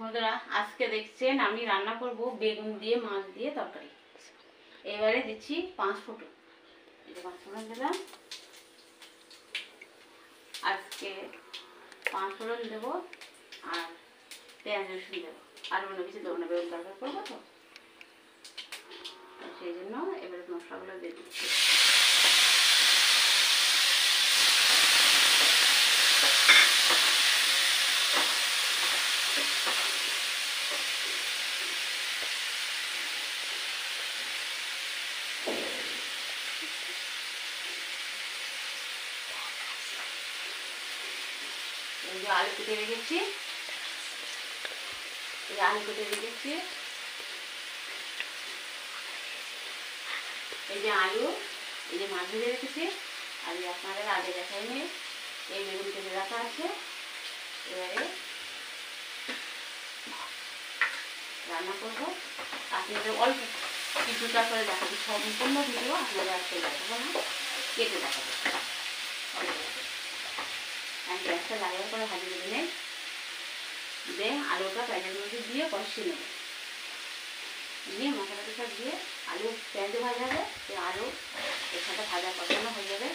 বন্ধুরা আজকে দেখছেন আমি রান্না করব বেগুন দিয়ে মাছ দিয়ে তরকারি। এবারে দিচ্ছি 5 ফোঁড়ন। এই যে 5 ফোঁড়ন দিলাম, আজকে 5 ফোঁড়ন দেবো আর পেঁয়াজ রসুন দেবো, আর অন্য কিছু দেবো না, বেগুন তরকারি করবো তো সেই জন্য এবারে মশলাগুলো দিয়ে দিচ্ছি। এই যে আলু কেটে রেখেছি, এই আলু কেটে রেখেছি, এই যে আলু, এই যে মাছ ভেজে রেখেছি, আর আপনাদের আগে দেখাইনি এই বেগুন কেটে রাখা আছে। এবারে রান্না করবো, আপনাদের অল্প কিছুটা করে দেখাবো, সম্পূর্ণ ভিডিও আপনাদের আজকে দেখাবো না, কেটে দেখাবো। আমি গ্যাসটা লাগার করে ভাজি করে নেই, দিয়ে আলুটা পেঁয়াজের মধ্যে দিয়ে কষিয়ে নেব, দিয়ে মশলা টসা দিয়ে আলু পেঁয়াজও ভাজা হবে, দিয়ে আলু এর সাথে ভাজা কষানো হয়ে যাবে।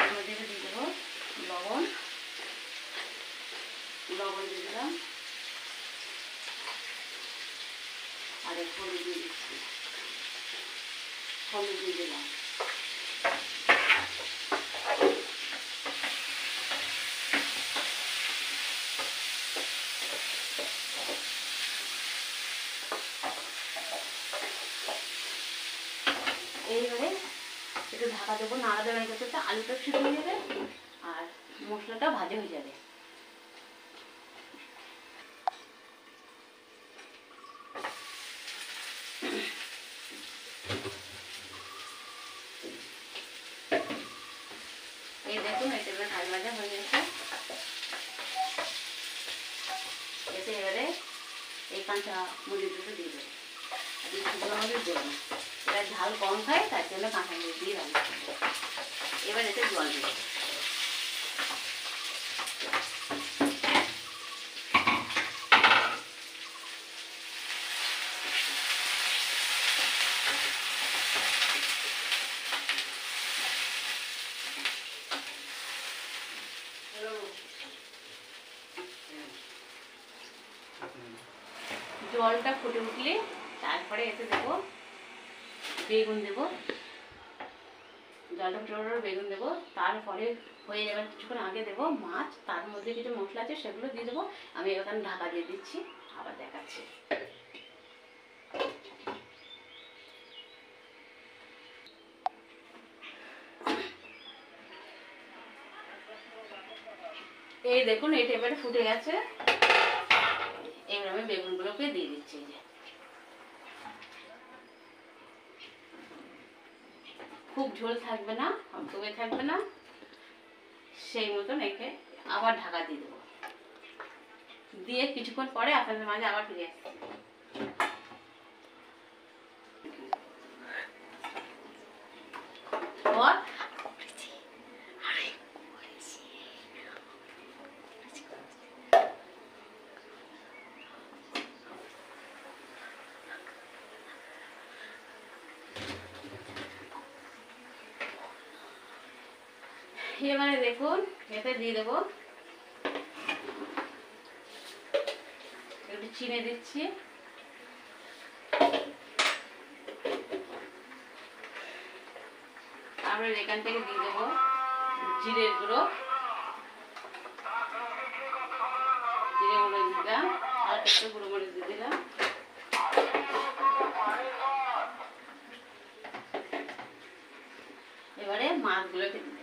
এর মধ্যে দিয়ে দেবো লবণ, লবণ দিয়ে দিলাম, আর একটু হলুদ দিয়ে দিচ্ছি, হলুদ দিয়ে দিলাম, এইবারে একটু ঢাকা দেবো, নাড়াচাড়া করতে আলুটা সিদ্ধ হয়ে যাবে আর মশলাটা ভাজা হয়ে যাবে। এই দেখুন এটা এবার ভাজা ভাজা হয়ে গেছে। এতে এবারে এই কাঁচা মরিচ দুটো দিয়ে দেবো, শুকনো মরিচ দেবো না, এরা ঝাল কম খায় তার জন্য কাঁচা মরিচ দিয়ে রান্না করবো। এবার এতে জল দেবো, জলটা ফুটে উঠলে তারপরে এতে দেবো বেগুন দেবো, জলটা ফুটে উঠলে বেগুন দেবো, তারপরে হয়ে যাবে কিছুক্ষণ আগে দেবো মাছ, তার মধ্যে কিছু মশলা আছে সেগুলো দিয়ে দেবো। আমি এখানে ঢাকা দিয়ে দিচ্ছি, আবার দেখাচ্ছি। এই দেখুন এটা এবারে ফুটে গেছে, এবার আমি বেগুনগুলোকে দিয়ে দিচ্ছি। যে খুব ঝোল থাকবে না, কমে থাকবে না, সেই মতন একে আবার ঢাকা দিয়ে দেবো, দিয়ে কিছুক্ষণ পরে আপনাদের মাঝে আবার ফিরে আসছি। এবারে দেখুন এতে দিয়ে দেবো একটু চিনি দিচ্ছি, তারপরে এখান থেকে দিয়ে দেবো জিরের গুঁড়ো, জিরে গুঁড়ো দিলাম, আর একটু গুঁড়ো মরিচ দিয়ে দিলাম, এবারে মাছগুলোকে দিয়ে দেবো,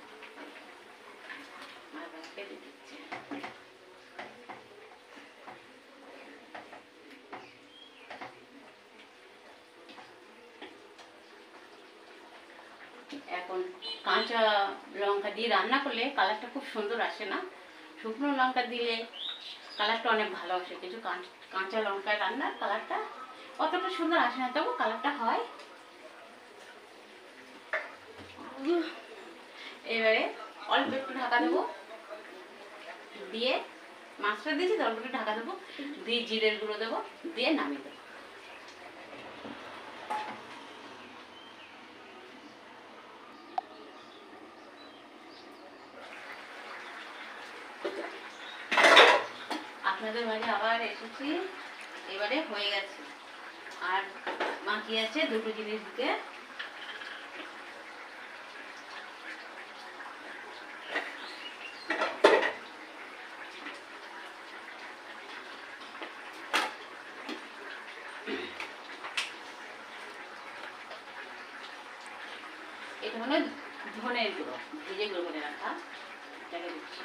মাছগুলোকে দিয়ে দিচ্ছি। এখন কাঁচা লঙ্কা দিয়ে রান্না করলে কালারটা খুব সুন্দর আসে না, শুকনো লঙ্কা দিলে কালারটা অনেক ভালো আসে, কিছু কাঁচা লঙ্কায় রান্নার কালারটা অতটা সুন্দর আসে না, তবু কালারটা হয়। এবারে দেবো, দিয়ে মাছটা দিয়েছি তার উপরে ঢাকা দেবো, দিয়ে জিরের গুঁড়ো দেবো, দিয়ে নামিয়ে দেবো। আপনাদের মাঝে আবার এসেছি, এবারে হয়ে গেছে, আর বাকি আছে দুটো জিনিস দিতে। এটা হলো ধনের গুঁড়ো, ভেজে গুঁড়ো করে রাখা, এটাকে দিচ্ছি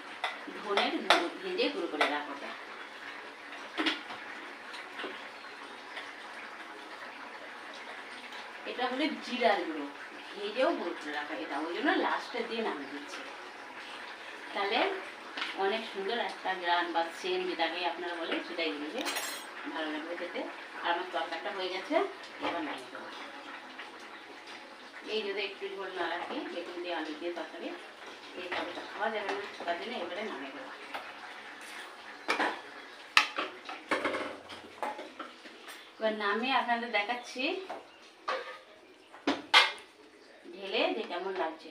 ধনের গুঁড়ো, ভেজে গুঁড়ো করে রাখাটা। এটা হলো জিরার গুঁড়ো, ভেজেও গুঁড়ো করে রাখা, এটা ওই জন্য লাস্টে দিয়ে নামিয়ে দিচ্ছি। তাহলে অনেক সুন্দর একটা গ্রান বা সেন্ট যেটাকে আপনারা বলেন সেটাই দিলে ভালো লাগবে খেতে। আর আমার তরকারিটা হয়ে গেছে, এবার নামিয়ে দেবো। এই যদি একটু ঝোল না রাখি, বেগুন দিয়ে আলু দিয়ে তরকারি, এই তরকারিটা খাওয়া যাবে না, তার জন্য এবারে নামিয়ে দেবো। এবার নামিয়ে আপনাদের দেখাচ্ছি ঢেলে যে কেমন লাগছে।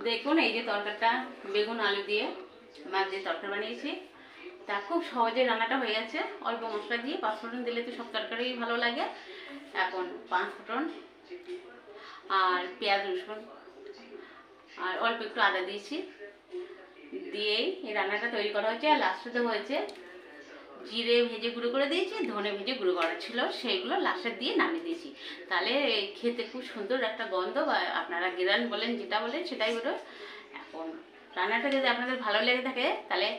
দেখুন এই যে তরকারিটা বেগুন আলু দিয়ে মাছ দিয়ে তরকারি বানিয়েছি, তা খুব সহজে রান্নাটা হয়ে গেছে। অল্প মশলা দিয়ে, 5 ফোড়ন দিলে তো সব তরকারি ভালো লাগে। এখন 5 ফোড়ন আর পেঁয়াজ রসুন আর অল্প একটু আদা দিয়েছি, দিয়েই এই রান্নাটা তৈরি করা হয়েছে। আর লাস্টে হয়েছে জিরে ভেজে গুঁড়ো করে দিয়েছি, ধনে ভেজে গুঁড়ো করা ছিল, সেইগুলো লাস্টে দিয়ে নামিয়ে দিয়েছি। তাহলে খেতে খুব সুন্দর একটা গন্ধ, বা আপনারা গেরান বলেন যেটা বলেন সেটাই হলো। এখন রান্নাটা যদি আপনাদের ভালো লেগে থাকে তাহলে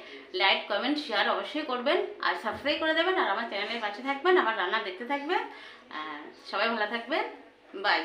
লাইক কমেন্ট শেয়ার অবশ্যই করবেন, আর সাবস্ক্রাইব করে দেবেন, আর আমার চ্যানেলের পাশে থাকবেন, আমার রান্না দেখতে থাকবেন। সবাই ভালো থাকবেন, বাই।